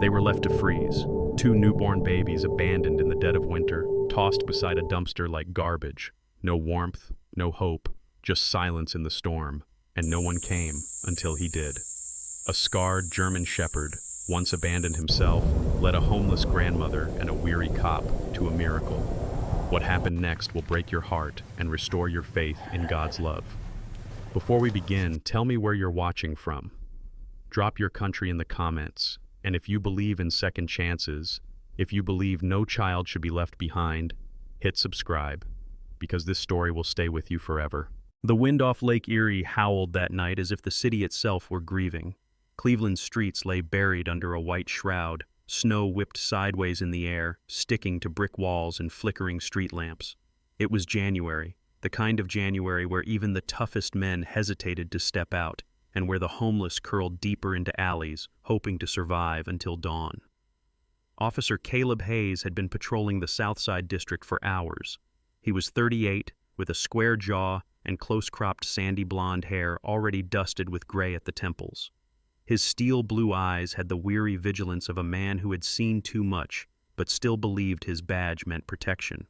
They were left to freeze, two newborn babies abandoned in the dead of winter, tossed beside a dumpster like garbage. No warmth, no hope, just silence in the storm, and no one came until he did. A scarred German shepherd, once abandoned himself, led a homeless grandmother and a weary cop to a miracle. What happened next will break your heart and restore your faith in God's love. Before we begin, tell me where you're watching from. Drop your country in the comments, and if you believe in second chances, if you believe no child should be left behind, hit subscribe, because this story will stay with you forever. The wind off Lake Erie howled that night as if the city itself were grieving. Cleveland's streets lay buried under a white shroud, snow whipped sideways in the air, sticking to brick walls and flickering street lamps. It was January, the kind of January where even the toughest men hesitated to step out, and where the homeless curled deeper into alleys, hoping to survive until dawn. Officer Caleb Hayes had been patrolling the Southside District for hours. He was 38, with a square jaw and close-cropped sandy blonde hair already dusted with gray at the temples. His steel blue eyes had the weary vigilance of a man who had seen too much, but still believed his badge meant protection.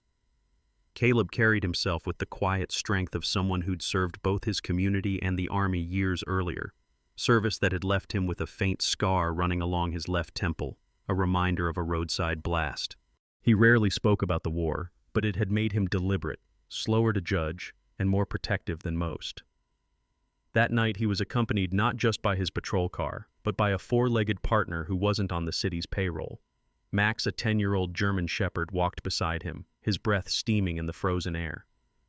Caleb carried himself with the quiet strength of someone who'd served both his community and the army years earlier, service that had left him with a faint scar running along his left temple, a reminder of a roadside blast. He rarely spoke about the war, but it had made him deliberate, slower to judge, and more protective than most. That night he was accompanied not just by his patrol car, but by a four-legged partner who wasn't on the city's payroll. Max, a 10-year-old German shepherd, walked beside him, his breath steaming in the frozen air.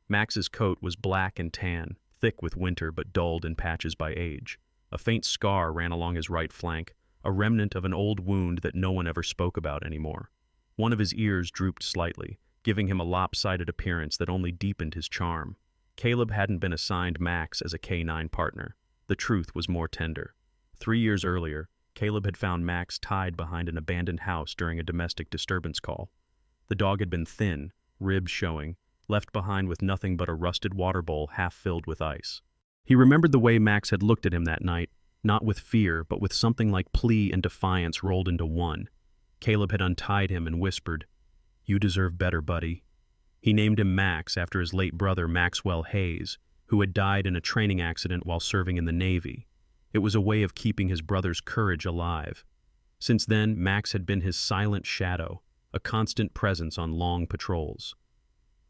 Max's coat was black and tan, thick with winter but dulled in patches by age. A faint scar ran along his right flank, a remnant of an old wound that no one ever spoke about anymore. One of his ears drooped slightly, giving him a lopsided appearance that only deepened his charm. Caleb hadn't been assigned Max as a K-9 partner. The truth was more tender. 3 years earlier, Caleb had found Max tied behind an abandoned house during a domestic disturbance call. The dog had been thin, ribs showing, left behind with nothing but a rusted water bowl half filled with ice. He remembered the way Max had looked at him that night, not with fear, but with something like plea and defiance rolled into one. Caleb had untied him and whispered, "You deserve better, buddy." He named him Max after his late brother Maxwell Hayes, who had died in a training accident while serving in the Navy. It was a way of keeping his brother's courage alive. Since then, Max had been his silent shadow, a constant presence on long patrols.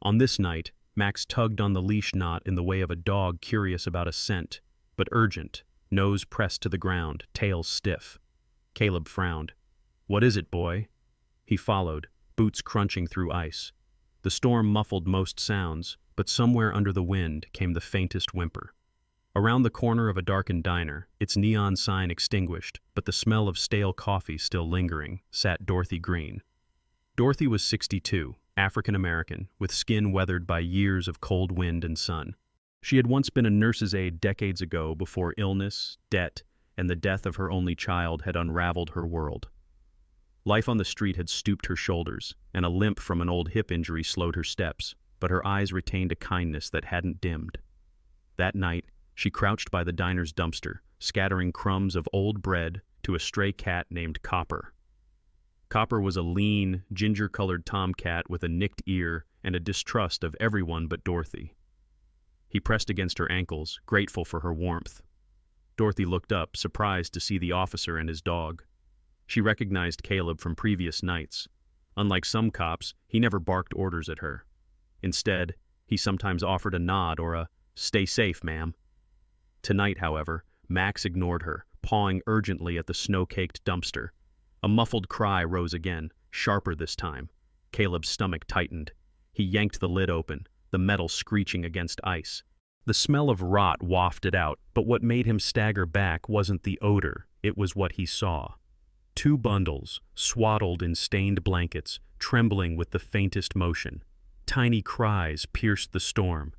On this night, Max tugged on the leash knot in the way of a dog curious about a scent, but urgent, nose pressed to the ground, tail stiff. Caleb frowned. "What is it, boy?" He followed, boots crunching through ice. The storm muffled most sounds, but somewhere under the wind came the faintest whimper. Around the corner of a darkened diner, its neon sign extinguished, but the smell of stale coffee still lingering, sat Dorothy Green. Dorothy was 62, African-American, with skin weathered by years of cold wind and sun. She had once been a nurse's aide decades ago before illness, debt, and the death of her only child had unraveled her world. Life on the street had stooped her shoulders, and a limp from an old hip injury slowed her steps, but her eyes retained a kindness that hadn't dimmed. That night, she crouched by the diner's dumpster, scattering crumbs of old bread to a stray cat named Copper. Copper was a lean, ginger-colored tomcat with a nicked ear and a distrust of everyone but Dorothy. He pressed against her ankles, grateful for her warmth. Dorothy looked up, surprised to see the officer and his dog. She recognized Caleb from previous nights. Unlike some cops, he never barked orders at her. Instead, he sometimes offered a nod or a, "Stay safe, ma'am." Tonight, however, Max ignored her, pawing urgently at the snow-caked dumpster. A muffled cry rose again, sharper this time. Caleb's stomach tightened. He yanked the lid open, the metal screeching against ice. The smell of rot wafted out, but what made him stagger back wasn't the odor, it was what he saw. 2 bundles, swaddled in stained blankets, trembling with the faintest motion. Tiny cries pierced the storm.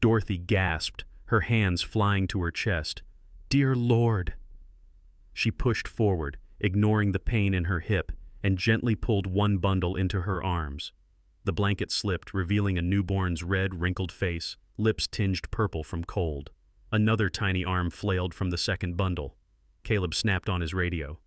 Dorothy gasped, her hands flying to her chest. "Dear Lord!" She pushed forward, ignoring the pain in her hip, and gently pulled one bundle into her arms. The blanket slipped, revealing a newborn's red, wrinkled face, lips tinged purple from cold. Another tiny arm flailed from the second bundle. Caleb snapped on his radio.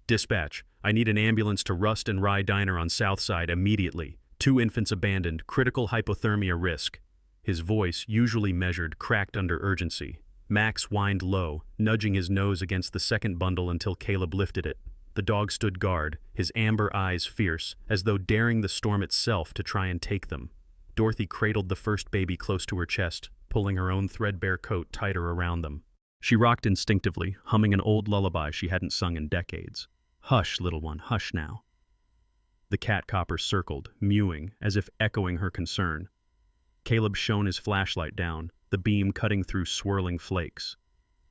"Dispatch, I need an ambulance to Rust and Rye Diner on South Side immediately. 2 infants abandoned, critical hypothermia risk. His voice, usually measured, cracked under urgency. Max whined low, nudging his nose against the second bundle until Caleb lifted it. The dog stood guard, his amber eyes fierce, as though daring the storm itself to try and take them. Dorothy cradled the first baby close to her chest, pulling her own threadbare coat tighter around them. She rocked instinctively, humming an old lullaby she hadn't sung in decades. "Hush, little one, hush now." The cat copper circled, mewing, as if echoing her concern. Caleb shone his flashlight down, the beam cutting through swirling flakes.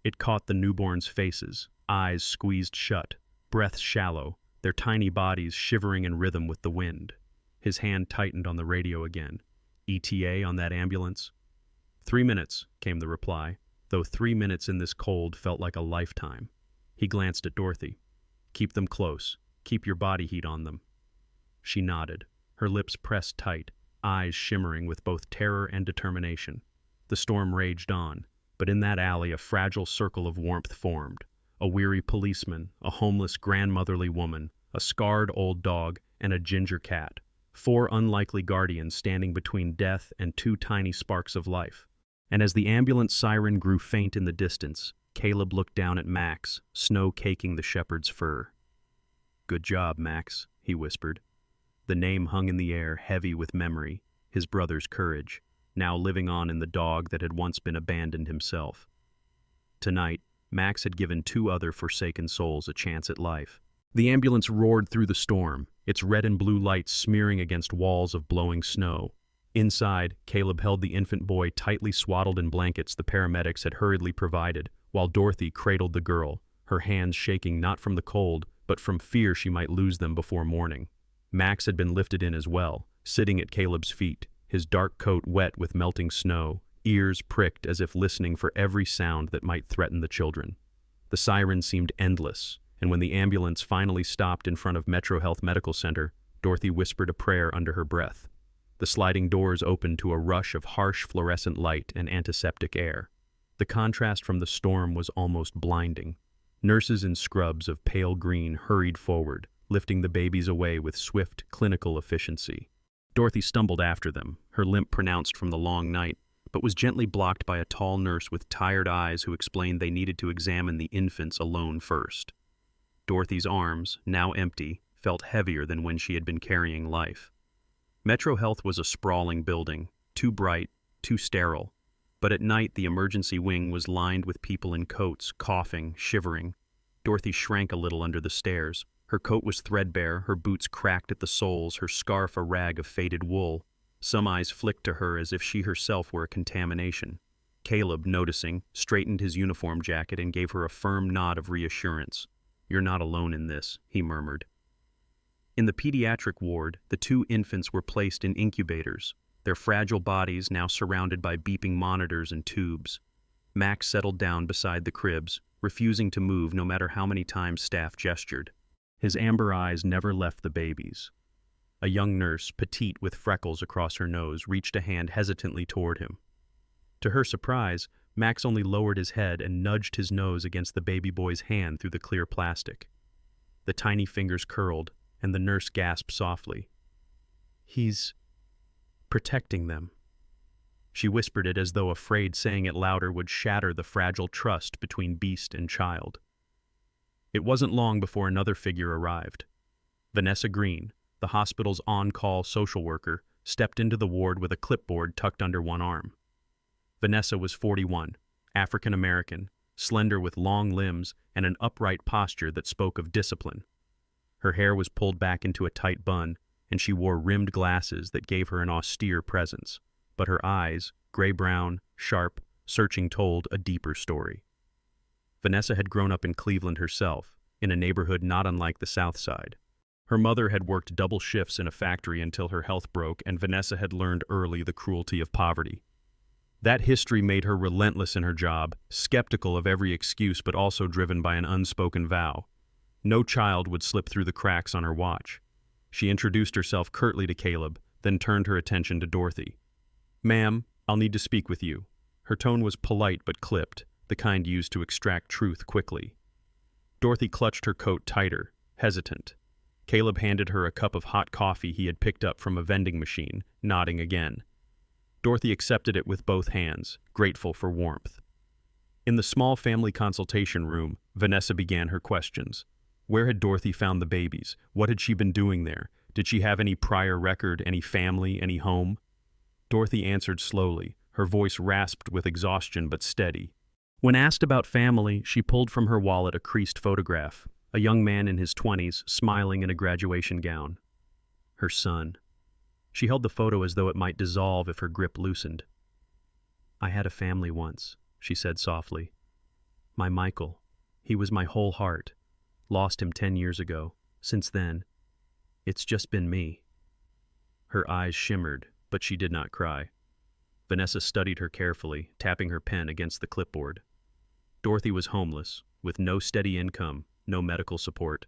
It caught the newborns' faces, eyes squeezed shut, breaths shallow, their tiny bodies shivering in rhythm with the wind. His hand tightened on the radio again. "ETA on that ambulance?" 3 minutes, came the reply, though 3 minutes in this cold felt like a lifetime. He glanced at Dorothy. "Keep them close. Keep your body heat on them." She nodded, her lips pressed tight, eyes shimmering with both terror and determination. The storm raged on, but in that alley a fragile circle of warmth formed. A weary policeman, a homeless grandmotherly woman, a scarred old dog, and a ginger cat. 4 unlikely guardians standing between death and 2 tiny sparks of life. And as the ambulance siren grew faint in the distance, Caleb looked down at Max, snow caking the shepherd's fur. "Good job, Max," he whispered. The name hung in the air, heavy with memory, his brother's courage, now living on in the dog that had once been abandoned himself. Tonight, Max had given 2 other forsaken souls a chance at life. The ambulance roared through the storm, its red and blue lights smearing against walls of blowing snow. Inside, Caleb held the infant boy tightly swaddled in blankets the paramedics had hurriedly provided, while Dorothy cradled the girl, her hands shaking not from the cold, but from fear she might lose them before morning. Max had been lifted in as well, sitting at Caleb's feet, his dark coat wet with melting snow, ears pricked as if listening for every sound that might threaten the children. The siren seemed endless, and when the ambulance finally stopped in front of Metro Health Medical Center, Dorothy whispered a prayer under her breath. The sliding doors opened to a rush of harsh fluorescent light and antiseptic air. The contrast from the storm was almost blinding. Nurses in scrubs of pale green hurried forward, lifting the babies away with swift, clinical efficiency. Dorothy stumbled after them, her limp pronounced from the long night, but was gently blocked by a tall nurse with tired eyes who explained they needed to examine the infants alone first. Dorothy's arms, now empty, felt heavier than when she had been carrying life. Metro Health was a sprawling building, too bright, too sterile, but at night the emergency wing was lined with people in coats, coughing, shivering. Dorothy shrank a little under the stairs. Her coat was threadbare, her boots cracked at the soles, her scarf a rag of faded wool. Some eyes flicked to her as if she herself were a contamination. Caleb, noticing, straightened his uniform jacket and gave her a firm nod of reassurance. "You're not alone in this," he murmured. In the pediatric ward, the 2 infants were placed in incubators, their fragile bodies now surrounded by beeping monitors and tubes. Max settled down beside the cribs, refusing to move no matter how many times staff gestured. His amber eyes never left the babies. A young nurse, petite with freckles across her nose, reached a hand hesitantly toward him. To her surprise, Max only lowered his head and nudged his nose against the baby boy's hand through the clear plastic. The tiny fingers curled, and the nurse gasped softly. "He's protecting them." She whispered it as though afraid saying it louder would shatter the fragile trust between beast and child. It wasn't long before another figure arrived. Vanessa Green, the hospital's on-call social worker, stepped into the ward with a clipboard tucked under one arm. Vanessa was 41, African-American, slender with long limbs and an upright posture that spoke of discipline. Her hair was pulled back into a tight bun, and she wore rimmed glasses that gave her an austere presence. But her eyes, gray-brown, sharp, searching, told a deeper story. Vanessa had grown up in Cleveland herself, in a neighborhood not unlike the South Side. Her mother had worked double shifts in a factory until her health broke, and Vanessa had learned early the cruelty of poverty. That history made her relentless in her job, skeptical of every excuse but also driven by an unspoken vow. No child would slip through the cracks on her watch. She introduced herself curtly to Caleb, then turned her attention to Dorothy. "Ma'am, I'll need to speak with you." Her tone was polite but clipped, the kind used to extract truth quickly. Dorothy clutched her coat tighter, hesitant. Caleb handed her a cup of hot coffee he had picked up from a vending machine, nodding again. Dorothy accepted it with both hands, grateful for warmth. In the small family consultation room, Vanessa began her questions. Where had Dorothy found the babies? What had she been doing there? Did she have any prior record, any family, any home? Dorothy answered slowly, her voice rasped with exhaustion but steady. When asked about family, she pulled from her wallet a creased photograph, a young man in his 20s, smiling in a graduation gown. Her son. She held the photo as though it might dissolve if her grip loosened. I had a family once, she said softly. My Michael. He was my whole heart. Lost him 10 years ago. Since then, it's just been me. Her eyes shimmered, but she did not cry. Vanessa studied her carefully, tapping her pen against the clipboard. Dorothy was homeless, with no steady income, no medical support.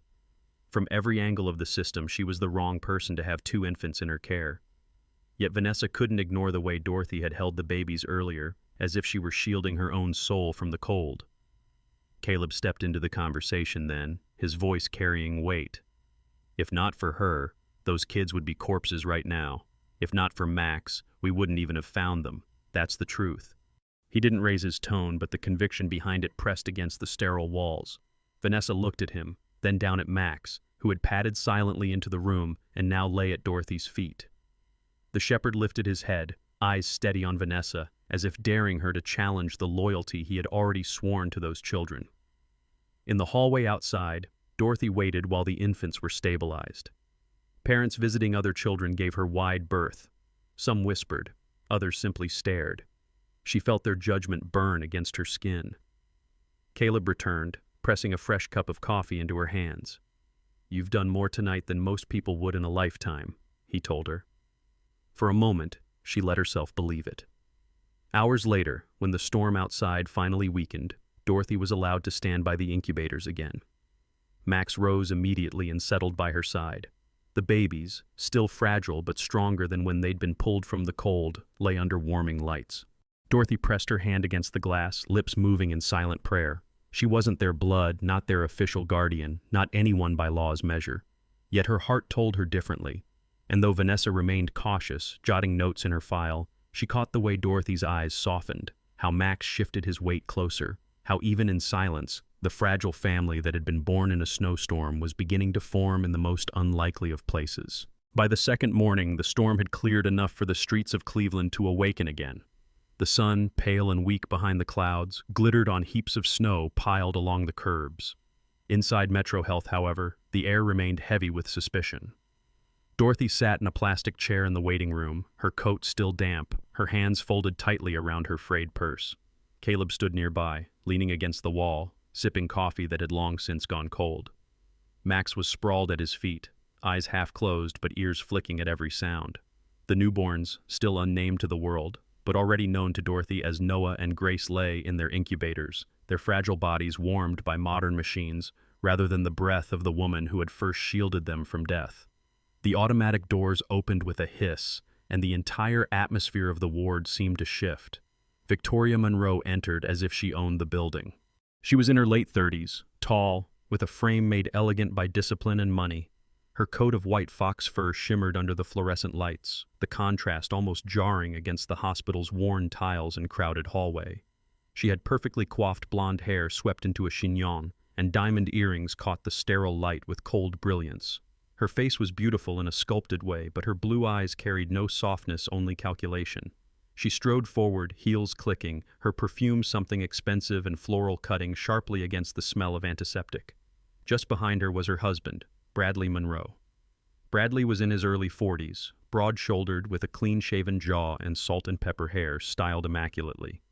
From every angle of the system, she was the wrong person to have 2 infants in her care. Yet Vanessa couldn't ignore the way Dorothy had held the babies earlier, as if she were shielding her own soul from the cold. Caleb stepped into the conversation then, his voice carrying weight. If not for her, those kids would be corpses right now. If not for Max, we wouldn't even have found them. That's the truth. He didn't raise his tone, but the conviction behind it pressed against the sterile walls. Vanessa looked at him, then down at Max, who had padded silently into the room and now lay at Dorothy's feet. The shepherd lifted his head, eyes steady on Vanessa, as if daring her to challenge the loyalty he had already sworn to those children. In the hallway outside, Dorothy waited while the infants were stabilized. Parents visiting other children gave her wide berth. Some whispered, others simply stared. She felt their judgment burn against her skin. Caleb returned, pressing a fresh cup of coffee into her hands. You've done more tonight than most people would in a lifetime, he told her. For a moment, she let herself believe it. Hours later, when the storm outside finally weakened, Dorothy was allowed to stand by the incubators again. Max rose immediately and settled by her side. The babies, still fragile but stronger than when they'd been pulled from the cold, lay under warming lights. Dorothy pressed her hand against the glass, lips moving in silent prayer. She wasn't their blood, not their official guardian, not anyone by law's measure. Yet her heart told her differently. And though Vanessa remained cautious, jotting notes in her file, she caught the way Dorothy's eyes softened, how Max shifted his weight closer, how even in silence, the fragile family that had been born in a snowstorm was beginning to form in the most unlikely of places. By the second morning, the storm had cleared enough for the streets of Cleveland to awaken again. The sun, pale and weak behind the clouds, glittered on heaps of snow piled along the curbs. Inside Metro Health, however, the air remained heavy with suspicion. Dorothy sat in a plastic chair in the waiting room, her coat still damp, her hands folded tightly around her frayed purse. Caleb stood nearby, leaning against the wall, sipping coffee that had long since gone cold. Max was sprawled at his feet, eyes half closed but ears flicking at every sound. The newborns, still unnamed to the world, but already known to Dorothy as Noah and Grace, lay in their incubators, their fragile bodies warmed by modern machines rather than the breath of the woman who had first shielded them from death. The automatic doors opened with a hiss, and the entire atmosphere of the ward seemed to shift. Victoria Monroe entered as if she owned the building. She was in her late 30s, tall, with a frame made elegant by discipline and money. Her coat of white fox fur shimmered under the fluorescent lights, the contrast almost jarring against the hospital's worn tiles and crowded hallway. She had perfectly coiffed blonde hair swept into a chignon, and diamond earrings caught the sterile light with cold brilliance. Her face was beautiful in a sculpted way, but her blue eyes carried no softness, only calculation. She strode forward, heels clicking, her perfume something expensive and floral cutting sharply against the smell of antiseptic. Just behind her was her husband, Bradley Monroe. Bradley was in his early 40s, broad-shouldered with a clean-shaven jaw and salt and pepper hair styled immaculately.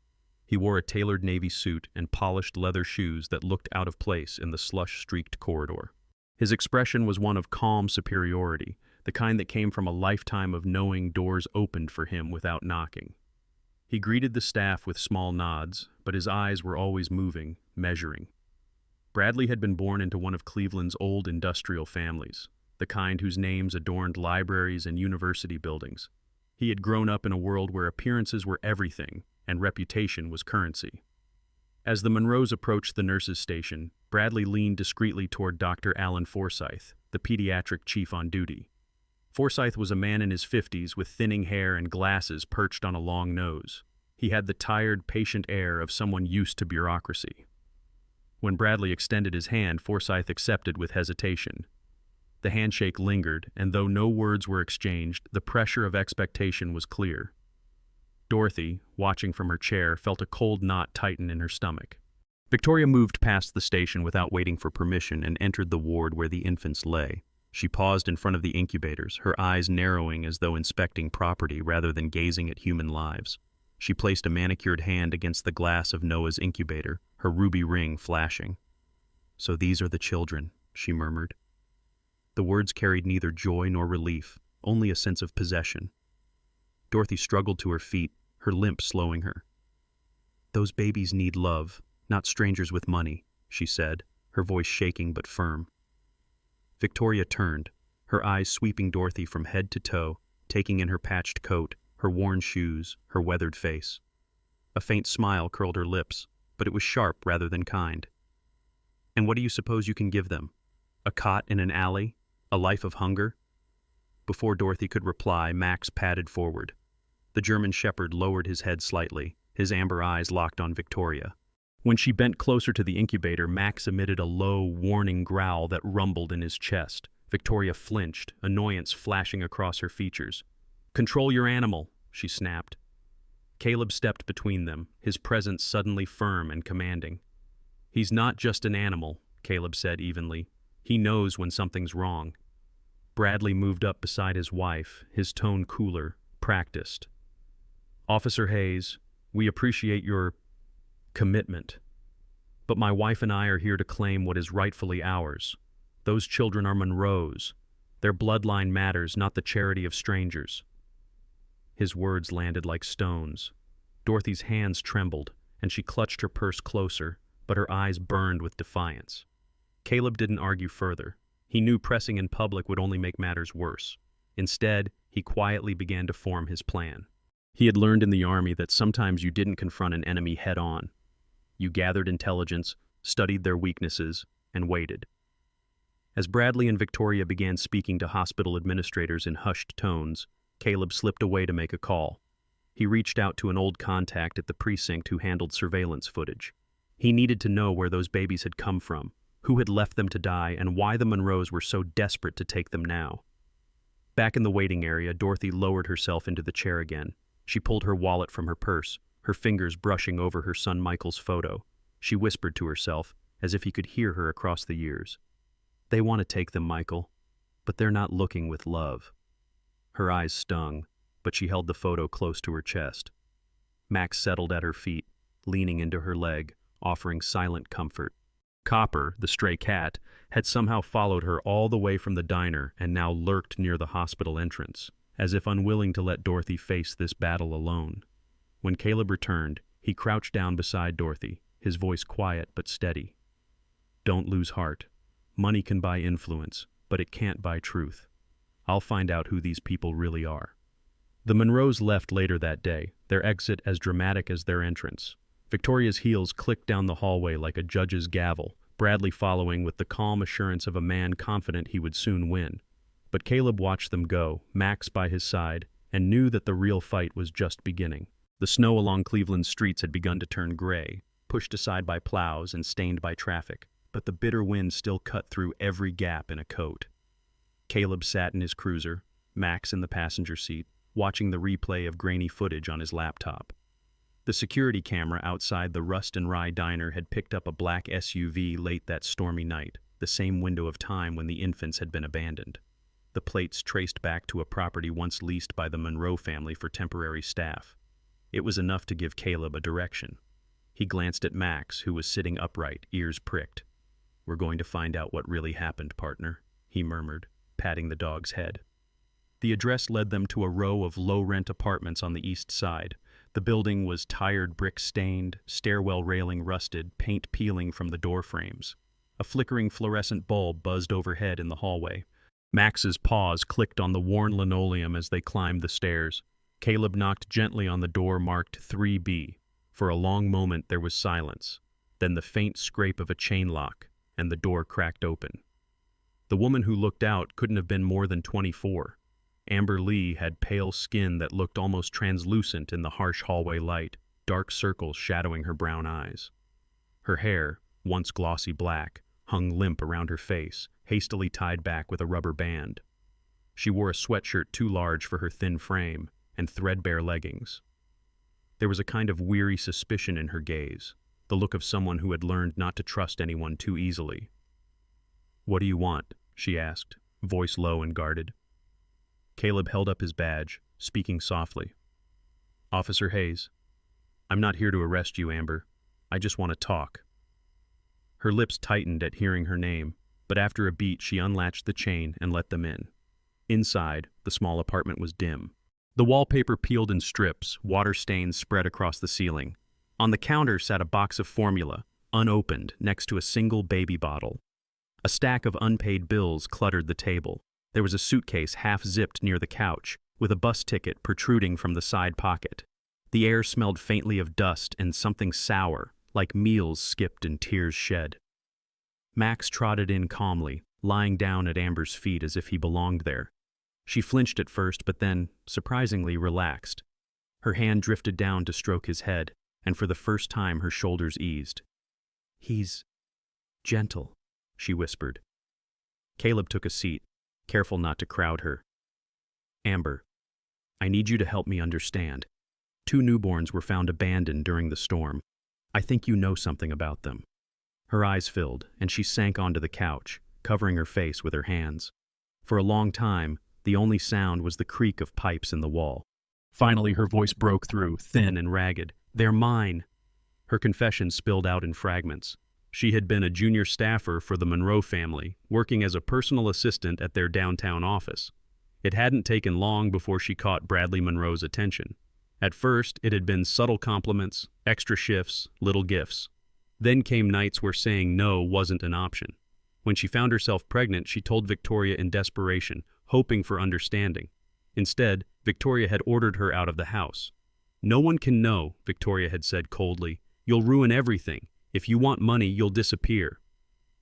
He wore a tailored navy suit and polished leather shoes that looked out of place in the slush-streaked corridor. His expression was one of calm superiority, the kind that came from a lifetime of knowing doors opened for him without knocking. He greeted the staff with small nods, but his eyes were always moving, measuring. Bradley had been born into one of Cleveland's old industrial families, the kind whose names adorned libraries and university buildings. He had grown up in a world where appearances were everything, and reputation was currency. As the Monroes approached the nurses' station, Bradley leaned discreetly toward Dr. Alan Forsyth, the pediatric chief on duty. Forsyth was a man in his 50s with thinning hair and glasses perched on a long nose. He had the tired, patient air of someone used to bureaucracy. When Bradley extended his hand, Forsyth accepted with hesitation. The handshake lingered, and though no words were exchanged, the pressure of expectation was clear. Dorothy, watching from her chair, felt a cold knot tighten in her stomach. Victoria moved past the station without waiting for permission and entered the ward where the infants lay. She paused in front of the incubators, her eyes narrowing as though inspecting property rather than gazing at human lives. She placed a manicured hand against the glass of Noah's incubator, her ruby ring flashing. "So these are the children," she murmured. The words carried neither joy nor relief, only a sense of possession. Dorothy struggled to her feet, her limp slowing her. "Those babies need love, not strangers with money," she said, her voice shaking but firm. Victoria turned, her eyes sweeping Dorothy from head to toe, taking in her patched coat, her worn shoes, her weathered face. A faint smile curled her lips, but it was sharp rather than kind. "And what do you suppose you can give them? A cot in an alley? A life of hunger?" Before Dorothy could reply, Max padded forward. The German shepherd lowered his head slightly, his amber eyes locked on Victoria. When she bent closer to the incubator, Max emitted a low, warning growl that rumbled in his chest. Victoria flinched, annoyance flashing across her features. "Control your animal," she snapped. Caleb stepped between them, his presence suddenly firm and commanding. "He's not just an animal," Caleb said evenly. "He knows when something's wrong." Bradley moved up beside his wife, his tone cooler, practiced. "Officer Hayes, we appreciate your commitment. But my wife and I are here to claim what is rightfully ours. Those children are Monroe's. Their bloodline matters, not the charity of strangers." His words landed like stones. Dorothy's hands trembled, and she clutched her purse closer, but her eyes burned with defiance. Caleb didn't argue further. He knew pressing in public would only make matters worse. Instead, he quietly began to form his plan. He had learned in the army that sometimes you didn't confront an enemy head-on. You gathered intelligence, studied their weaknesses, and waited. As Bradley and Victoria began speaking to hospital administrators in hushed tones, Caleb slipped away to make a call. He reached out to an old contact at the precinct who handled surveillance footage. He needed to know where those babies had come from, who had left them to die, and why the Monroes were so desperate to take them now. Back in the waiting area, Dorothy lowered herself into the chair again. She pulled her wallet from her purse, her fingers brushing over her son Michael's photo. She whispered to herself, as if he could hear her across the years. "They want to take them, Michael, but they're not looking with love." Her eyes stung, but she held the photo close to her chest. Max settled at her feet, leaning into her leg, offering silent comfort. Copper, the stray cat, had somehow followed her all the way from the diner and now lurked near the hospital entrance, as if unwilling to let Dorothy face this battle alone. When Caleb returned, he crouched down beside Dorothy, his voice quiet but steady. "Don't lose heart. Money can buy influence, but it can't buy truth. I'll find out who these people really are." The Monroes left later that day, their exit as dramatic as their entrance. Victoria's heels clicked down the hallway like a judge's gavel, Bradley following with the calm assurance of a man confident he would soon win. But Caleb watched them go, Max by his side, and knew that the real fight was just beginning. The snow along Cleveland's streets had begun to turn gray, pushed aside by plows and stained by traffic, but the bitter wind still cut through every gap in a coat. Caleb sat in his cruiser, Max in the passenger seat, watching the replay of grainy footage on his laptop. The security camera outside the Rust and Rye diner had picked up a black SUV late that stormy night, the same window of time when the infants had been abandoned. The plates traced back to a property once leased by the Monroe family for temporary staff. It was enough to give Caleb a direction. He glanced at Max, who was sitting upright, ears pricked. "We're going to find out what really happened, partner," he murmured, patting the dog's head. The address led them to a row of low-rent apartments on the east side. The building was tired brick-stained, stairwell railing rusted, paint peeling from the door frames. A flickering fluorescent bulb buzzed overhead in the hallway. Max's paws clicked on the worn linoleum as they climbed the stairs. Caleb knocked gently on the door marked 3B. For a long moment there was silence, then the faint scrape of a chain lock, and the door cracked open. The woman who looked out couldn't have been more than 24. Amber Lee had pale skin that looked almost translucent in the harsh hallway light, dark circles shadowing her brown eyes. Her hair, once glossy black, hung limp around her face, hastily tied back with a rubber band. She wore a sweatshirt too large for her thin frame and threadbare leggings. There was a kind of weary suspicion in her gaze, the look of someone who had learned not to trust anyone too easily. "What do you want?" she asked, voice low and guarded. Caleb held up his badge, speaking softly. "Officer Hayes, I'm not here to arrest you, Amber. I just want to talk." Her lips tightened at hearing her name, but after a beat she unlatched the chain and let them in. Inside, the small apartment was dim. The wallpaper peeled in strips, water stains spread across the ceiling. On the counter sat a box of formula, unopened, next to a single baby bottle. A stack of unpaid bills cluttered the table. There was a suitcase half-zipped near the couch, with a bus ticket protruding from the side pocket. The air smelled faintly of dust and something sour, like meals skipped and tears shed. Max trotted in calmly, lying down at Amber's feet as if he belonged there. She flinched at first, but then, surprisingly, relaxed. Her hand drifted down to stroke his head, and for the first time her shoulders eased. "He's gentle," she whispered. Caleb took a seat, careful not to crowd her. "Amber, I need you to help me understand. 2 newborns were found abandoned during the storm. I think you know something about them." Her eyes filled, and she sank onto the couch, covering her face with her hands. For a long time, the only sound was the creak of pipes in the wall. Finally, her voice broke through, thin and ragged. "They're mine." Her confession spilled out in fragments. She had been a junior staffer for the Monroe family, working as a personal assistant at their downtown office. It hadn't taken long before she caught Bradley Monroe's attention. At first, it had been subtle compliments, extra shifts, little gifts. Then came nights where saying no wasn't an option. When she found herself pregnant, she told Victoria in desperation, hoping for understanding. Instead, Victoria had ordered her out of the house. "No one can know," Victoria had said coldly. "You'll ruin everything. If you want money, you'll disappear."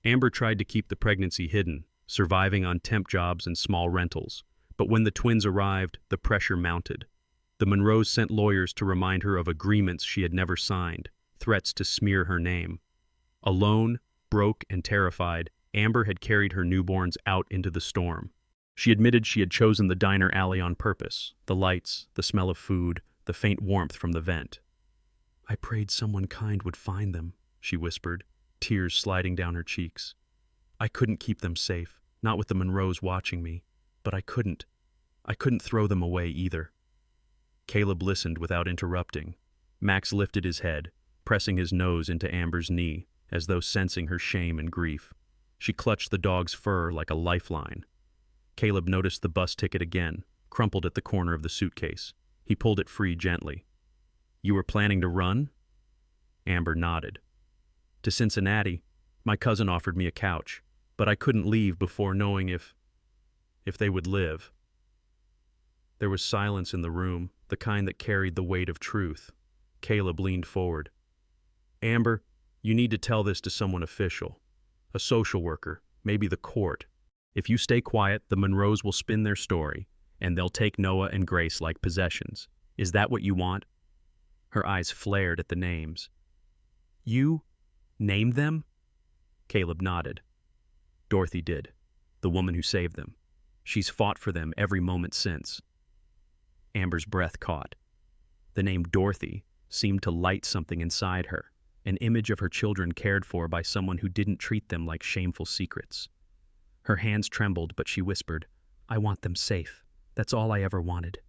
Amber tried to keep the pregnancy hidden, surviving on temp jobs and small rentals. But when the twins arrived, the pressure mounted. The Monroes sent lawyers to remind her of agreements she had never signed, threats to smear her name. Alone, broke and terrified, Amber had carried her newborns out into the storm. She admitted she had chosen the diner alley on purpose, the lights, the smell of food, the faint warmth from the vent. "I prayed someone kind would find them," she whispered, tears sliding down her cheeks. "I couldn't keep them safe, not with the Monroes watching me, but I couldn't. I couldn't throw them away either." Caleb listened without interrupting. Max lifted his head, pressing his nose into Amber's knee, as though sensing her shame and grief. She clutched the dog's fur like a lifeline. Caleb noticed the bus ticket again, crumpled at the corner of the suitcase. He pulled it free gently. "You were planning to run?" Amber nodded. "To Cincinnati. My cousin offered me a couch, but I couldn't leave before knowing if they would live." There was silence in the room, the kind that carried the weight of truth. Caleb leaned forward. "Amber, you need to tell this to someone official. A social worker, maybe the court. If you stay quiet, the Monroes will spin their story, and they'll take Noah and Grace like possessions. Is that what you want?" Her eyes flared at the names. "You named them?" Caleb nodded. "Dorothy did, the woman who saved them. She's fought for them every moment since." Amber's breath caught. The name Dorothy seemed to light something inside her, an image of her children cared for by someone who didn't treat them like shameful secrets. Her hands trembled, but she whispered, "I want them safe. That's all I ever wanted."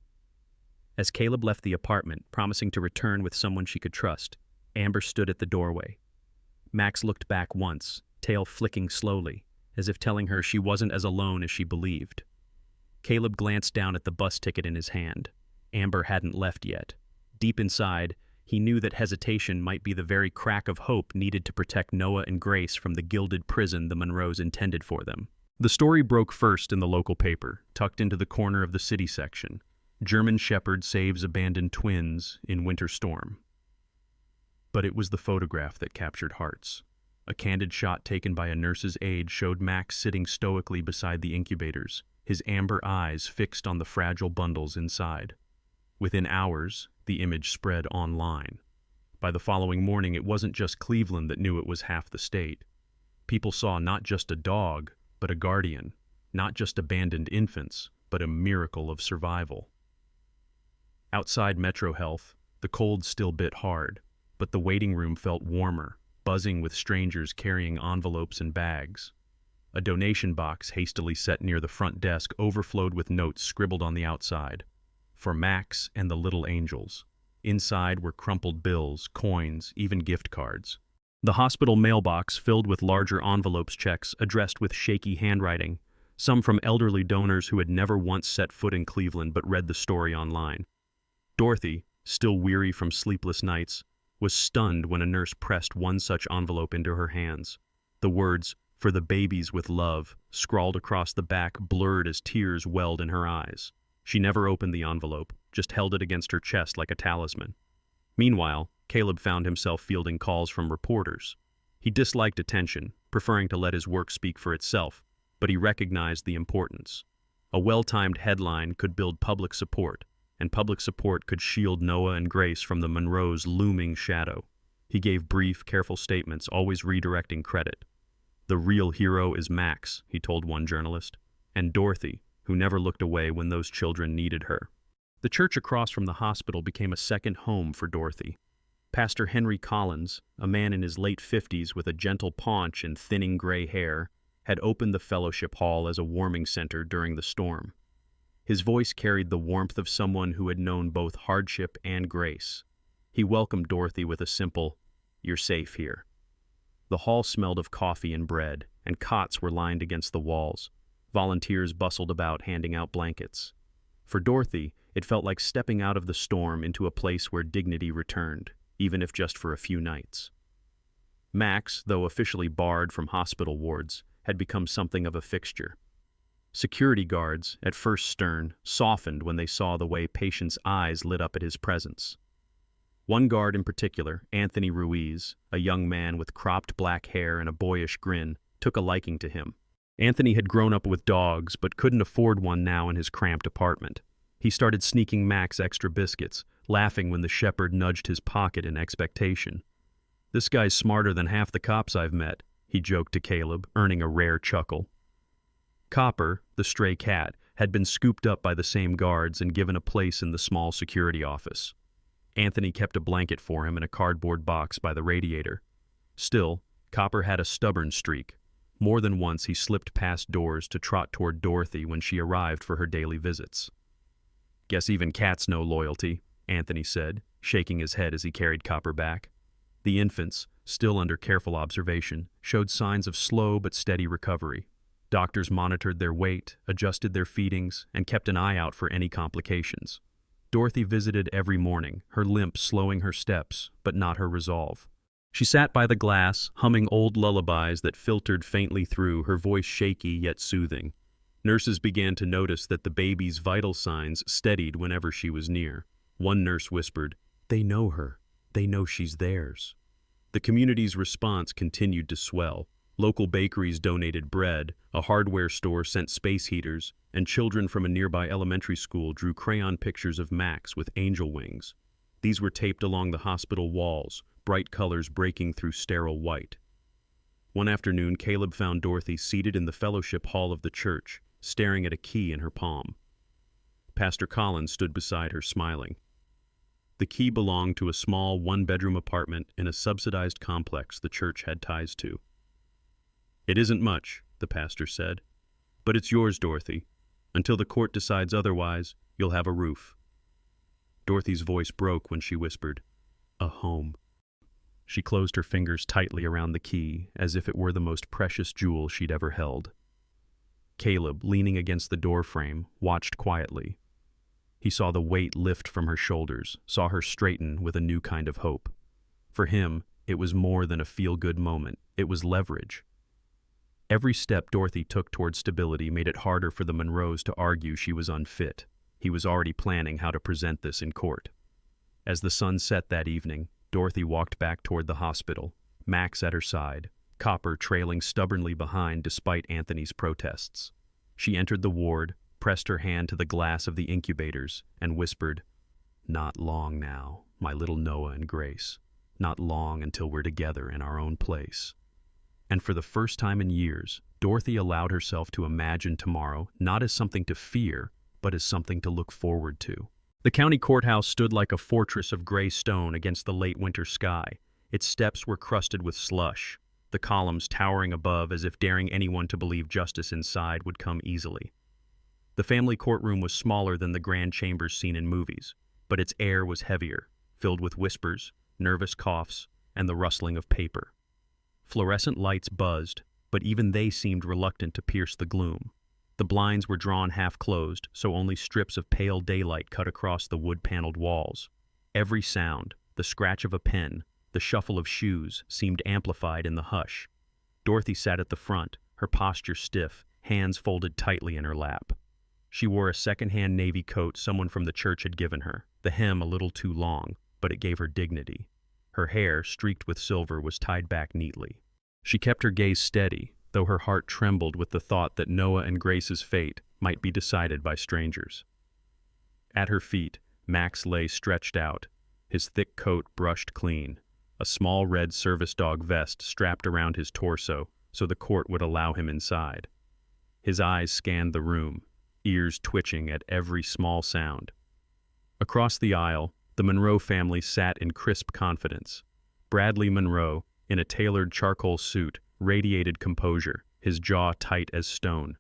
As Caleb left the apartment, promising to return with someone she could trust, Amber stood at the doorway. Max looked back once, tail flicking slowly, as if telling her she wasn't as alone as she believed. Caleb glanced down at the bus ticket in his hand. Amber hadn't left yet. Deep inside, he knew that hesitation might be the very crack of hope needed to protect Noah and Grace from the gilded prison the Monroes intended for them. The story broke first in the local paper, tucked into the corner of the city section. German shepherd saves abandoned twins in winter storm. But it was the photograph that captured hearts. A candid shot taken by a nurse's aide showed Max sitting stoically beside the incubators, his amber eyes fixed on the fragile bundles inside. Within hours, the image spread online. By the following morning, it wasn't just Cleveland that knew it was half the state. People saw not just a dog, but a guardian, not just abandoned infants, but a miracle of survival. Outside Metro Health, the cold still bit hard, but the waiting room felt warmer, buzzing with strangers carrying envelopes and bags. A donation box hastily set near the front desk overflowed with notes scribbled on the outside. For Max and the little angels. Inside were crumpled bills, coins, even gift cards. The hospital mailbox filled with larger envelopes, checks addressed with shaky handwriting, some from elderly donors who had never once set foot in Cleveland but read the story online. Dorothy, still weary from sleepless nights, was stunned when a nurse pressed one such envelope into her hands. The words, "For the babies with love," scrawled across the back, blurred as tears welled in her eyes. She never opened the envelope, just held it against her chest like a talisman. Meanwhile, Caleb found himself fielding calls from reporters. He disliked attention, preferring to let his work speak for itself, but he recognized the importance. A well-timed headline could build public support, and public support could shield Noah and Grace from the Monroes' looming shadow. He gave brief, careful statements, always redirecting credit. "The real hero is Max," he told one journalist, "and Dorothy, who never looked away when those children needed her." The church across from the hospital became a second home for Dorothy. Pastor Henry Collins, a man in his late 50s with a gentle paunch and thinning gray hair, had opened the fellowship hall as a warming center during the storm. His voice carried the warmth of someone who had known both hardship and grace. He welcomed Dorothy with a simple, "You're safe here." The hall smelled of coffee and bread, and cots were lined against the walls. Volunteers bustled about handing out blankets. For Dorothy, it felt like stepping out of the storm into a place where dignity returned, even if just for a few nights. Max, though officially barred from hospital wards, had become something of a fixture. Security guards, at first stern, softened when they saw the way patients' eyes lit up at his presence. One guard in particular, Anthony Ruiz, a young man with cropped black hair and a boyish grin, took a liking to him. Anthony had grown up with dogs, but couldn't afford one now in his cramped apartment. He started sneaking Max extra biscuits, laughing when the shepherd nudged his pocket in expectation. "This guy's smarter than half the cops I've met," he joked to Caleb, earning a rare chuckle. Copper, the stray cat, had been scooped up by the same guards and given a place in the small security office. Anthony kept a blanket for him in a cardboard box by the radiator. Still, Copper had a stubborn streak. More than once he slipped past doors to trot toward Dorothy when she arrived for her daily visits. "Guess even cats know loyalty," Anthony said, shaking his head as he carried Copper back. The infants, still under careful observation, showed signs of slow but steady recovery. Doctors monitored their weight, adjusted their feedings, and kept an eye out for any complications. Dorothy visited every morning, her limp slowing her steps, but not her resolve. She sat by the glass, humming old lullabies that filtered faintly through, her voice shaky yet soothing. Nurses began to notice that the baby's vital signs steadied whenever she was near. One nurse whispered, "They know her. They know she's theirs." The community's response continued to swell. Local bakeries donated bread, a hardware store sent space heaters, and children from a nearby elementary school drew crayon pictures of Max with angel wings. These were taped along the hospital walls, bright colors breaking through sterile white. One afternoon, Caleb found Dorothy seated in the fellowship hall of the church, staring at a key in her palm. Pastor Collins stood beside her, smiling. The key belonged to a small one-bedroom apartment in a subsidized complex the church had ties to. "It isn't much," the pastor said, "but it's yours, Dorothy. Until the court decides otherwise, you'll have a roof." Dorothy's voice broke when she whispered, "A home." She closed her fingers tightly around the key, as if it were the most precious jewel she'd ever held. Caleb, leaning against the doorframe, watched quietly. He saw the weight lift from her shoulders, saw her straighten with a new kind of hope. For him, it was more than a feel-good moment. It was leverage. Every step Dorothy took toward stability made it harder for the Monroes to argue she was unfit. He was already planning how to present this in court. As the sun set that evening, Dorothy walked back toward the hospital, Max at her side, copper trailing stubbornly behind despite Anthony's protests. She entered the ward, pressed her hand to the glass of the incubators, and whispered, "Not long now, my little Noah and Grace. Not long until we're together in our own place." And for the first time in years, Dorothy allowed herself to imagine tomorrow not as something to fear, but as something to look forward to. The county courthouse stood like a fortress of gray stone against the late winter sky. Its steps were crusted with slush, the columns towering above as if daring anyone to believe justice inside would come easily. The family courtroom was smaller than the grand chambers seen in movies, but its air was heavier, filled with whispers, nervous coughs, and the rustling of paper. Fluorescent lights buzzed, but even they seemed reluctant to pierce the gloom. The blinds were drawn half-closed, so only strips of pale daylight cut across the wood-paneled walls. Every sound, the scratch of a pen, the shuffle of shoes, seemed amplified in the hush. Dorothy sat at the front, her posture stiff, hands folded tightly in her lap. She wore a second-hand navy coat someone from the church had given her, the hem a little too long, but it gave her dignity. Her hair, streaked with silver, was tied back neatly. She kept her gaze steady, though her heart trembled with the thought that Noah and Grace's fate might be decided by strangers. At her feet, Max lay stretched out, his thick coat brushed clean, a small red service dog vest strapped around his torso so the court would allow him inside. His eyes scanned the room, ears twitching at every small sound. Across the aisle, the Monroe family sat in crisp confidence. Bradley Monroe, in a tailored charcoal suit, radiated composure, his jaw tight as stone.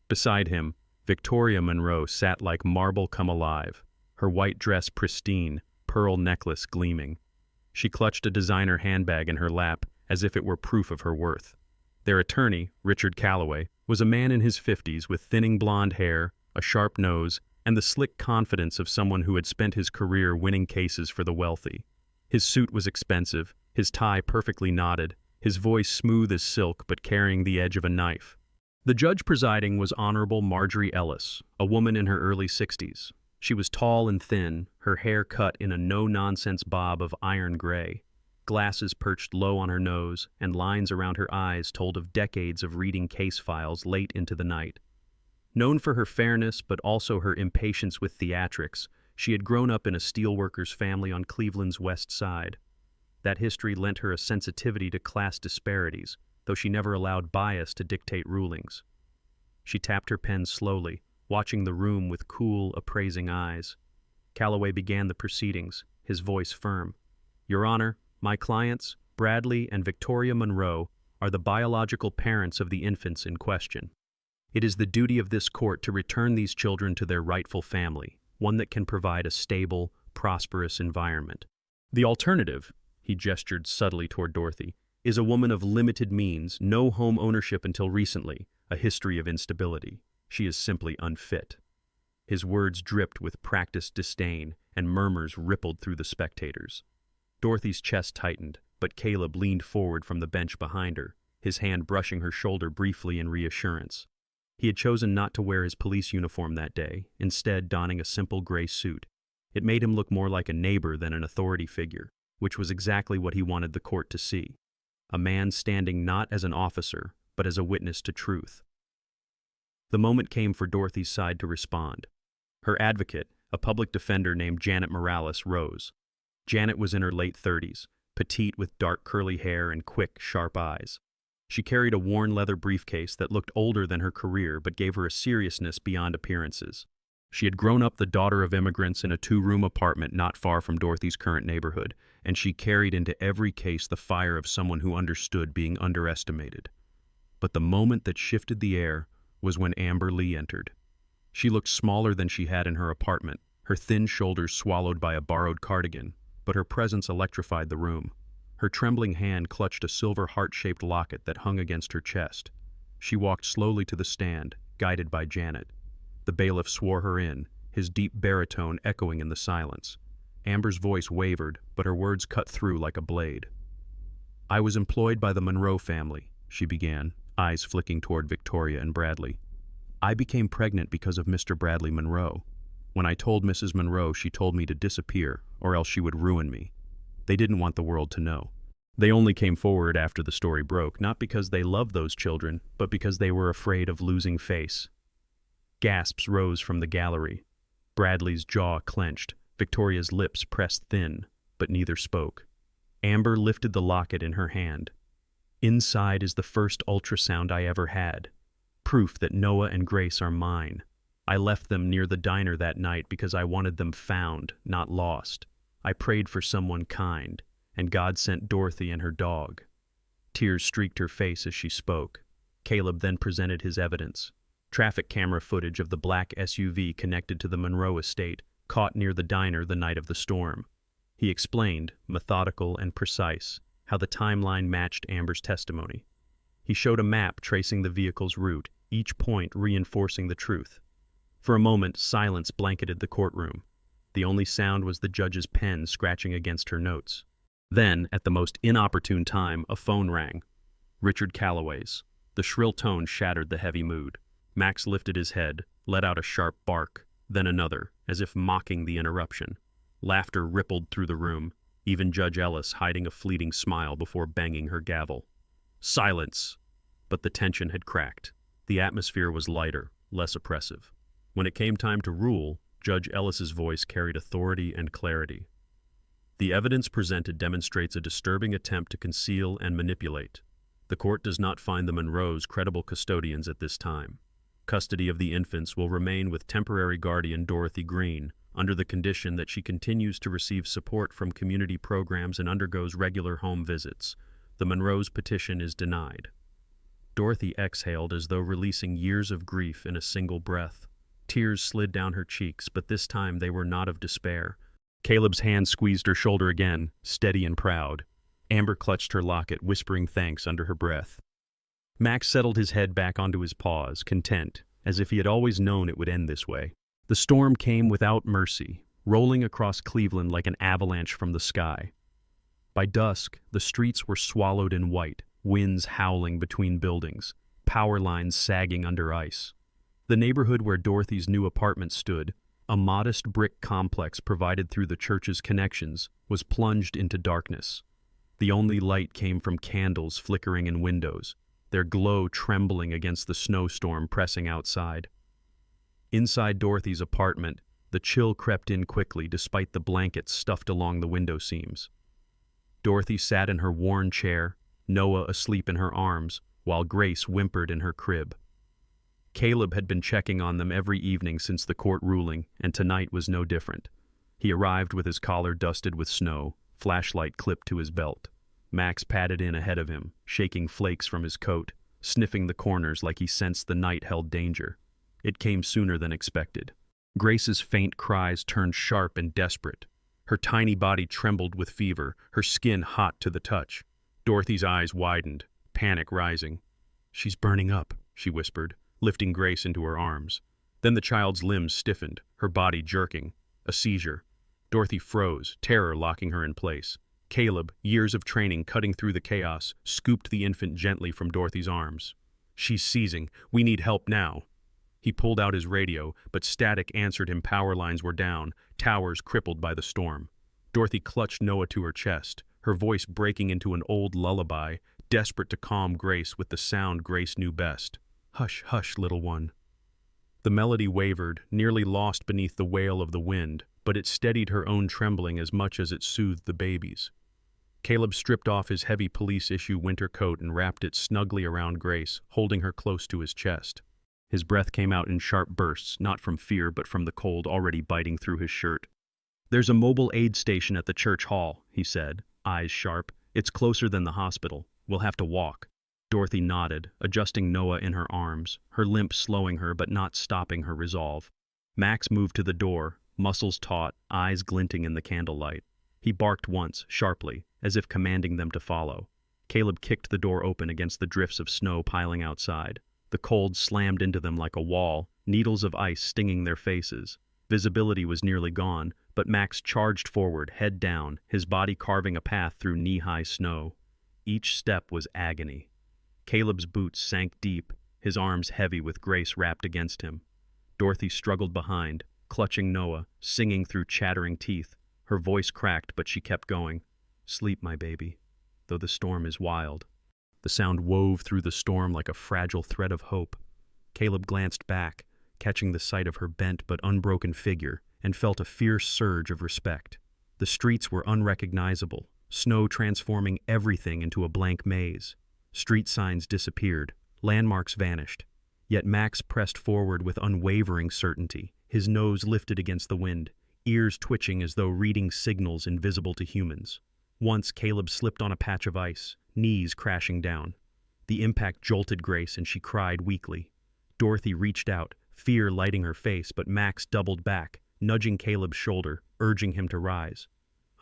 Beside him, Victoria Monroe sat like marble come alive, her white dress pristine, pearl necklace gleaming. She clutched a designer handbag in her lap as if it were proof of her worth. Their attorney, Richard Calloway, was a man in his 50s with thinning blonde hair, a sharp nose, and the slick confidence of someone who had spent his career winning cases for the wealthy. His suit was expensive, his tie perfectly knotted, his voice smooth as silk but carrying the edge of a knife. The judge presiding was Honorable Marjorie Ellis, a woman in her early 60s. She was tall and thin, her hair cut in a no-nonsense bob of iron gray. Glasses perched low on her nose, and lines around her eyes told of decades of reading case files late into the night. Known for her fairness but also her impatience with theatrics, she had grown up in a steelworkers' family on Cleveland's West Side. That history lent her a sensitivity to class disparities, though she never allowed bias to dictate rulings. She tapped her pen slowly, watching the room with cool, appraising eyes. Calloway began the proceedings, his voice firm. "Your Honor, my clients, Bradley and Victoria Monroe, are the biological parents of the infants in question. It is the duty of this court to return these children to their rightful family, one that can provide a stable, prosperous environment. The alternative," he gestured subtly toward Dorothy, "is a woman of limited means, no home ownership until recently, a history of instability. She is simply unfit." His words dripped with practiced disdain, and murmurs rippled through the spectators. Dorothy's chest tightened, but Caleb leaned forward from the bench behind her, his hand brushing her shoulder briefly in reassurance. He had chosen not to wear his police uniform that day, instead donning a simple gray suit. It made him look more like a neighbor than an authority figure, which was exactly what he wanted the court to see. A man standing not as an officer, but as a witness to truth. The moment came for Dorothy's side to respond. Her advocate, a public defender named Janet Morales, rose. Janet was in her late 30s, petite with dark curly hair and quick, sharp eyes. She carried a worn leather briefcase that looked older than her career but gave her a seriousness beyond appearances. She had grown up the daughter of immigrants in a 2-room apartment not far from Dorothy's current neighborhood, and she carried into every case the fire of someone who understood being underestimated. But the moment that shifted the air was when Amber Lee entered. She looked smaller than she had in her apartment, her thin shoulders swallowed by a borrowed cardigan, but her presence electrified the room. Her trembling hand clutched a silver heart-shaped locket that hung against her chest. She walked slowly to the stand, guided by Janet. The bailiff swore her in, his deep baritone echoing in the silence. Amber's voice wavered, but her words cut through like a blade. "I was employed by the Monroe family," she began, eyes flicking toward Victoria and Bradley. "I became pregnant because of Mr. Bradley Monroe. When I told Mrs. Monroe, she told me to disappear, or else she would ruin me. They didn't want the world to know. They only came forward after the story broke, not because they loved those children, but because they were afraid of losing face. Gasps rose from the gallery. Bradley's jaw clenched, Victoria's lips pressed thin, but neither spoke. Amber lifted the locket in her hand. Inside is the first ultrasound I ever had. Proof that Noah and Grace are mine. I left them near the diner that night because I wanted them found, not lost. I prayed for someone kind, and God sent Dorothy and her dog. Tears streaked her face as she spoke. Caleb then presented his evidence. Traffic camera footage of the black SUV connected to the Monroe estate, caught near the diner the night of the storm. He explained, methodical and precise, how the timeline matched Amber's testimony. He showed a map tracing the vehicle's route, each point reinforcing the truth. For a moment, silence blanketed the courtroom. The only sound was the judge's pen scratching against her notes. Then, at the most inopportune time, a phone rang. Richard Calloway's. The shrill tone shattered the heavy mood. Max lifted his head, let out a sharp bark, then another, as if mocking the interruption. Laughter rippled through the room, even Judge Ellis hiding a fleeting smile before banging her gavel. Silence! But the tension had cracked. The atmosphere was lighter, less oppressive. When it came time to rule, Judge Ellis's voice carried authority and clarity. The evidence presented demonstrates a disturbing attempt to conceal and manipulate. The court does not find the Monroes credible custodians at this time. Custody of the infants will remain with temporary guardian Dorothy Green, under the condition that she continues to receive support from community programs and undergoes regular home visits. The Monroes' petition is denied. Dorothy exhaled as though releasing years of grief in a single breath. Tears slid down her cheeks, but this time they were not of despair. Caleb's hand squeezed her shoulder again, steady and proud. Amber clutched her locket, whispering thanks under her breath. Max settled his head back onto his paws, content, as if he had always known it would end this way. The storm came without mercy, rolling across Cleveland like an avalanche from the sky. By dusk, the streets were swallowed in white, winds howling between buildings, power lines sagging under ice. The neighborhood where Dorothy's new apartment stood, a modest brick complex provided through the church's connections, was plunged into darkness. The only light came from candles flickering in windows, their glow trembling against the snowstorm pressing outside. Inside Dorothy's apartment, the chill crept in quickly despite the blankets stuffed along the window seams. Dorothy sat in her worn chair, Noah asleep in her arms, while Grace whimpered in her crib. Caleb had been checking on them every evening since the court ruling, and tonight was no different. He arrived with his collar dusted with snow, flashlight clipped to his belt. Max padded in ahead of him, shaking flakes from his coat, sniffing the corners like he sensed the night held danger. It came sooner than expected. Grace's faint cries turned sharp and desperate. Her tiny body trembled with fever, her skin hot to the touch. Dorothy's eyes widened, panic rising. "She's burning up," she whispered, lifting Grace into her arms. Then the child's limbs stiffened, her body jerking. A seizure. Dorothy froze, terror locking her in place. Caleb, years of training cutting through the chaos, scooped the infant gently from Dorothy's arms. "She's seizing. We need help now." He pulled out his radio, but static answered him. Power lines were down, towers crippled by the storm. Dorothy clutched Noah to her chest, her voice breaking into an old lullaby, desperate to calm Grace with the sound Grace knew best. "Hush, hush, little one." The melody wavered, nearly lost beneath the wail of the wind, but it steadied her own trembling as much as it soothed the baby's. Caleb stripped off his heavy police-issue winter coat and wrapped it snugly around Grace, holding her close to his chest. His breath came out in sharp bursts, not from fear but from the cold already biting through his shirt. "There's a mobile aid station at the church hall," he said, eyes sharp. "It's closer than the hospital. We'll have to walk." Dorothy nodded, adjusting Noah in her arms, her limp slowing her but not stopping her resolve. Max moved to the door, muscles taut, eyes glinting in the candlelight. He barked once, sharply, as if commanding them to follow. Caleb kicked the door open against the drifts of snow piling outside. The cold slammed into them like a wall, needles of ice stinging their faces. Visibility was nearly gone, but Max charged forward, head down, his body carving a path through knee-high snow. Each step was agony. Caleb's boots sank deep, his arms heavy with Grace wrapped against him. Dorothy struggled behind, clutching Noah, singing through chattering teeth. Her voice cracked, but she kept going. "Sleep, my baby." though the storm is wild." The sound wove through the storm like a fragile thread of hope. Caleb glanced back, catching the sight of her bent but unbroken figure, and felt a fierce surge of respect. The streets were unrecognizable, snow transforming everything into a blank maze. Street signs disappeared, landmarks vanished. Yet Max pressed forward with unwavering certainty, his nose lifted against the wind, ears twitching as though reading signals invisible to humans. Once Caleb slipped on a patch of ice, knees crashing down. The impact jolted Grace and she cried weakly. Dorothy reached out, fear lighting her face, but Max doubled back, nudging Caleb's shoulder, urging him to rise.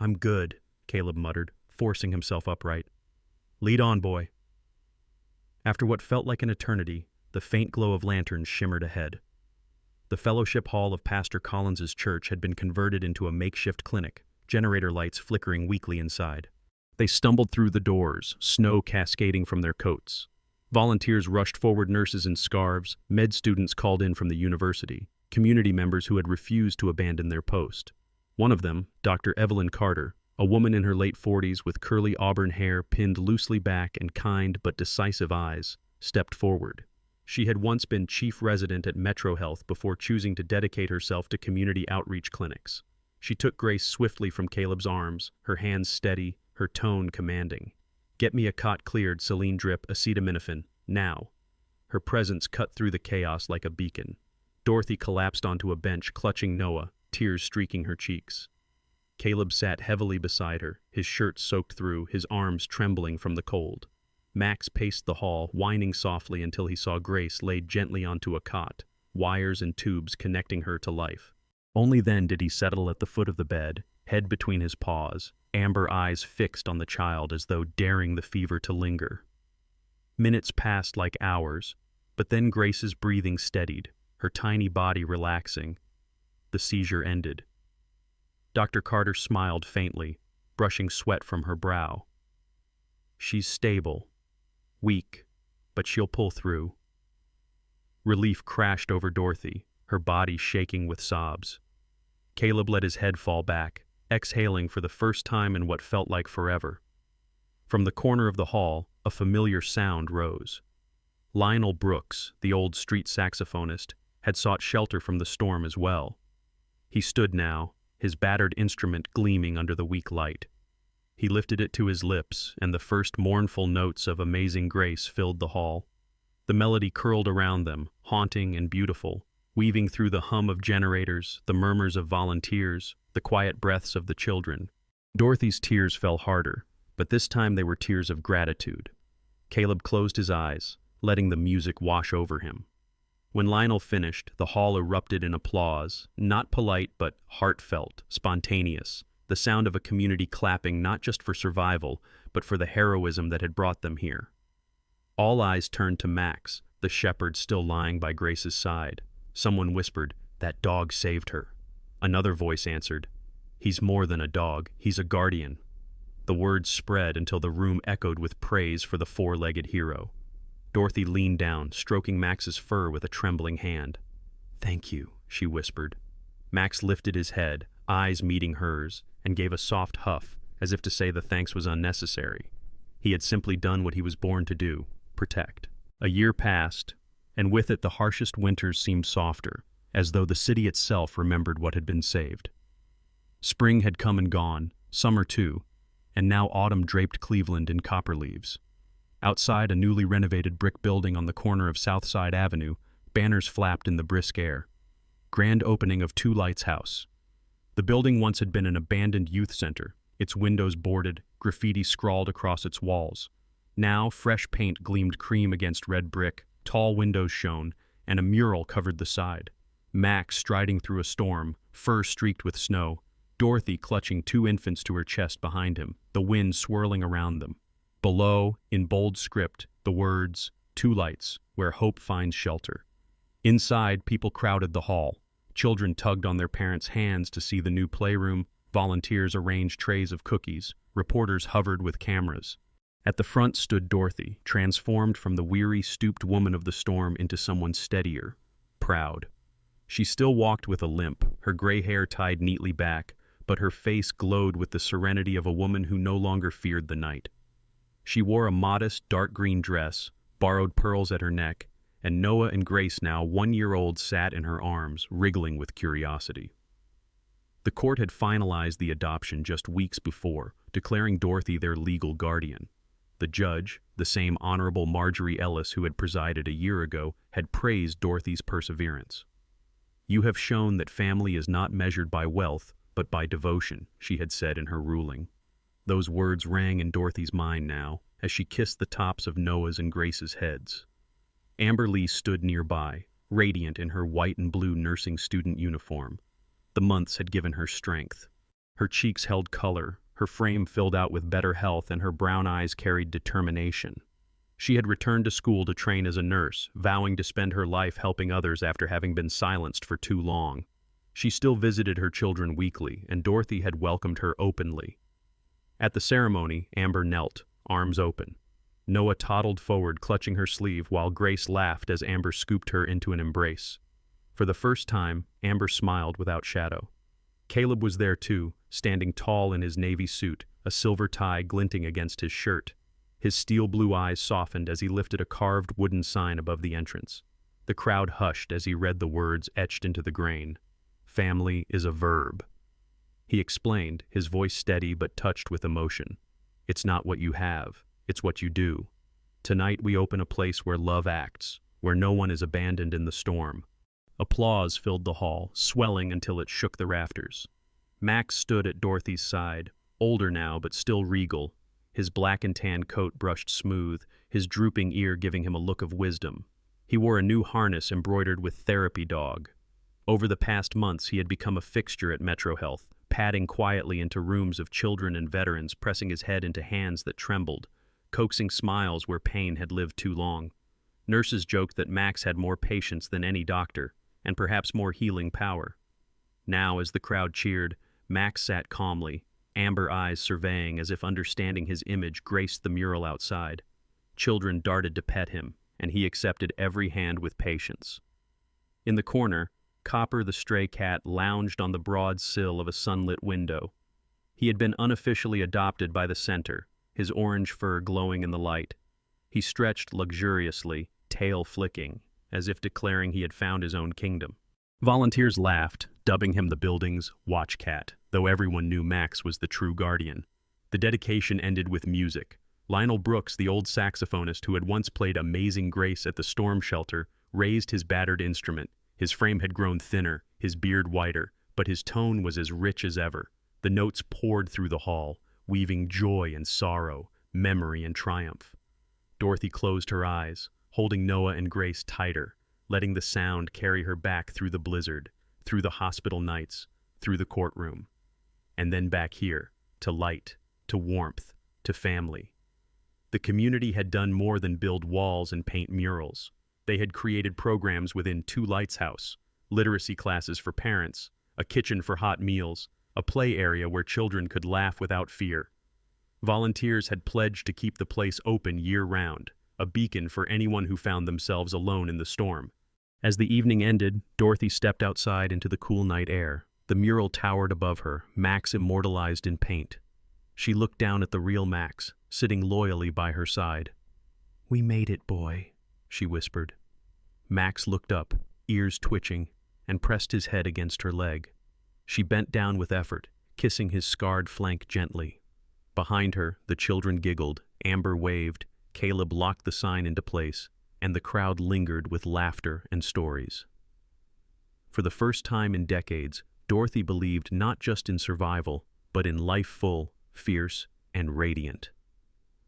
"I'm good," Caleb muttered, forcing himself upright. "Lead on, boy." After what felt like an eternity, the faint glow of lanterns shimmered ahead. The fellowship hall of Pastor Collins's church had been converted into a makeshift clinic, generator lights flickering weakly inside. They stumbled through the doors, snow cascading from their coats. Volunteers rushed forward, nurses in scarves, med students called in from the university, community members who had refused to abandon their post. One of them, Dr. Evelyn Carter, a woman in her late 40s with curly auburn hair pinned loosely back and kind but decisive eyes, stepped forward. She had once been chief resident at Metro Health before choosing to dedicate herself to community outreach clinics. She took Grace swiftly from Caleb's arms, her hands steady, her tone commanding. "Get me a cot cleared, saline drip, acetaminophen, now." Her presence cut through the chaos like a beacon. Dorothy collapsed onto a bench, clutching Noah, tears streaking her cheeks. Caleb sat heavily beside her, his shirt soaked through, his arms trembling from the cold. Max paced the hall, whining softly until he saw Grace laid gently onto a cot, wires and tubes connecting her to life. Only then did he settle at the foot of the bed, head between his paws, amber eyes fixed on the child as though daring the fever to linger. Minutes passed like hours, but then Grace's breathing steadied, her tiny body relaxing. The seizure ended. Dr. Carter smiled faintly, brushing sweat from her brow. "She's stable. Weak, but she'll pull through." Relief crashed over Dorothy, her body shaking with sobs. Caleb let his head fall back, exhaling for the first time in what felt like forever. From the corner of the hall, a familiar sound rose. Lionel Brooks, the old street saxophonist, had sought shelter from the storm as well. He stood now, his battered instrument gleaming under the weak light. He lifted it to his lips, and the first mournful notes of Amazing Grace filled the hall. The melody curled around them, haunting and beautiful, weaving through the hum of generators, the murmurs of volunteers, the quiet breaths of the children. Dorothy's tears fell harder, but this time they were tears of gratitude. Caleb closed his eyes, letting the music wash over him. When Lionel finished, the hall erupted in applause, not polite but heartfelt, spontaneous, the sound of a community clapping not just for survival, but for the heroism that had brought them here. All eyes turned to Max, the shepherd still lying by Grace's side. Someone whispered, "That dog saved her." Another voice answered, "He's more than a dog, he's a guardian." The words spread until the room echoed with praise for the four-legged hero. Dorothy leaned down, stroking Max's fur with a trembling hand. "Thank you," she whispered. Max lifted his head, eyes meeting hers, and gave a soft huff, as if to say the thanks was unnecessary. He had simply done what he was born to do, protect. A year passed, and with it the harshest winters seemed softer, as though the city itself remembered what had been saved. Spring had come and gone, summer too, and now autumn draped Cleveland in copper leaves. Outside a newly renovated brick building on the corner of Southside Avenue, banners flapped in the brisk air. Grand opening of Two Lights House. The building once had been an abandoned youth center, its windows boarded, graffiti scrawled across its walls. Now fresh paint gleamed cream against red brick, tall windows shone, and a mural covered the side. Max striding through a storm, fur streaked with snow, Dorothy clutching two infants to her chest behind him, the wind swirling around them. Below, in bold script, the words, "Two Lights, where hope finds shelter." Inside, people crowded the hall. Children tugged on their parents' hands to see the new playroom, volunteers arranged trays of cookies, reporters hovered with cameras. At the front stood Dorothy, transformed from the weary, stooped woman of the storm into someone steadier, proud. She still walked with a limp, her gray hair tied neatly back, but her face glowed with the serenity of a woman who no longer feared the night. She wore a modest, dark green dress, borrowed pearls at her neck, and Noah and Grace, now 1-year-old, sat in her arms, wriggling with curiosity. The court had finalized the adoption just weeks before, declaring Dorothy their legal guardian. The judge, the same Honorable Marjorie Ellis who had presided a year ago, had praised Dorothy's perseverance. "You have shown that family is not measured by wealth, but by devotion," she had said in her ruling. Those words rang in Dorothy's mind now, as she kissed the tops of Noah's and Grace's heads. Amber Lee stood nearby, radiant in her white and blue nursing student uniform. The months had given her strength. Her cheeks held color, her frame filled out with better health, and her brown eyes carried determination. She had returned to school to train as a nurse, vowing to spend her life helping others after having been silenced for too long. She still visited her children weekly, and Dorothy had welcomed her openly. At the ceremony, Amber knelt, arms open. Noah toddled forward, clutching her sleeve, while Grace laughed as Amber scooped her into an embrace. For the first time, Amber smiled without shadow. Caleb was there too, standing tall in his navy suit, a silver tie glinting against his shirt. His steel blue eyes softened as he lifted a carved wooden sign above the entrance. The crowd hushed as he read the words etched into the grain. "Family is a verb." He explained, his voice steady but touched with emotion. "It's not what you have, it's what you do. Tonight we open a place where love acts, where no one is abandoned in the storm." Applause filled the hall, swelling until it shook the rafters. Max stood at Dorothy's side, older now but still regal, his black and tan coat brushed smooth, his drooping ear giving him a look of wisdom. He wore a new harness embroidered with Therapy Dog. Over the past months he had become a fixture at Metro Health, padding quietly into rooms of children and veterans, pressing his head into hands that trembled, coaxing smiles where pain had lived too long. Nurses joked that Max had more patience than any doctor, and perhaps more healing power. Now, as the crowd cheered, Max sat calmly, amber eyes surveying as if understanding his image graced the mural outside. Children darted to pet him, and he accepted every hand with patience. In the corner, Copper the stray cat lounged on the broad sill of a sunlit window. He had been unofficially adopted by the center, his orange fur glowing in the light. He stretched luxuriously, tail flicking, as if declaring he had found his own kingdom. Volunteers laughed, dubbing him the building's watch cat, though everyone knew Max was the true guardian. The dedication ended with music. Lionel Brooks, the old saxophonist who had once played Amazing Grace at the storm shelter, raised his battered instrument. His frame had grown thinner, his beard whiter, but his tone was as rich as ever. The notes poured through the hall, weaving joy and sorrow, memory and triumph. Dorothy closed her eyes, holding Noah and Grace tighter, letting the sound carry her back through the blizzard, through the hospital nights, through the courtroom. And then back here, to light, to warmth, to family. The community had done more than build walls and paint murals. They had created programs within Two Lights House, literacy classes for parents, a kitchen for hot meals, a play area where children could laugh without fear. Volunteers had pledged to keep the place open year-round, a beacon for anyone who found themselves alone in the storm. As the evening ended, Dorothy stepped outside into the cool night air. The mural towered above her, Max immortalized in paint. She looked down at the real Max, sitting loyally by her side. "We made it, boy," she whispered. Max looked up, ears twitching, and pressed his head against her leg. She bent down with effort, kissing his scarred flank gently. Behind her, the children giggled, Amber waved, Caleb locked the sign into place, and the crowd lingered with laughter and stories. For the first time in decades, Dorothy believed not just in survival, but in life full, fierce, and radiant.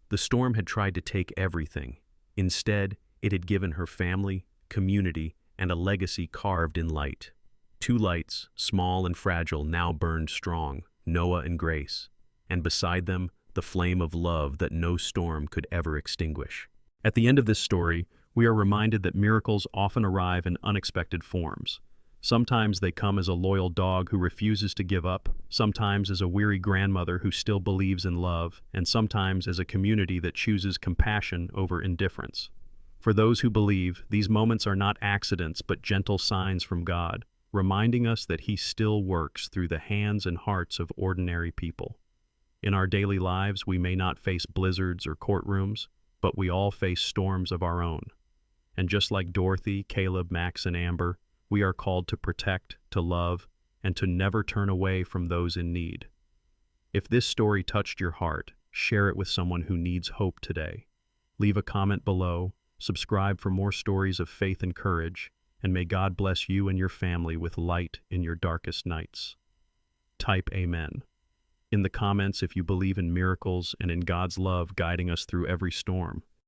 The storm had tried to take everything. Instead, it had given her family, community, and a legacy carved in light. Two lights, small and fragile, now burned strong, Noah and Grace, and beside them, the flame of love that no storm could ever extinguish. At the end of this story, we are reminded that miracles often arrive in unexpected forms. Sometimes they come as a loyal dog who refuses to give up, sometimes as a weary grandmother who still believes in love, and sometimes as a community that chooses compassion over indifference. For those who believe, these moments are not accidents but gentle signs from God, reminding us that He still works through the hands and hearts of ordinary people. In our daily lives, we may not face blizzards or courtrooms, but we all face storms of our own. And just like Dorothy, Caleb, Max, and Amber, we are called to protect, to love, and to never turn away from those in need. If this story touched your heart, share it with someone who needs hope today. Leave a comment below, subscribe for more stories of faith and courage, and may God bless you and your family with light in your darkest nights. Type Amen in the comments if you believe in miracles and in God's love guiding us through every storm.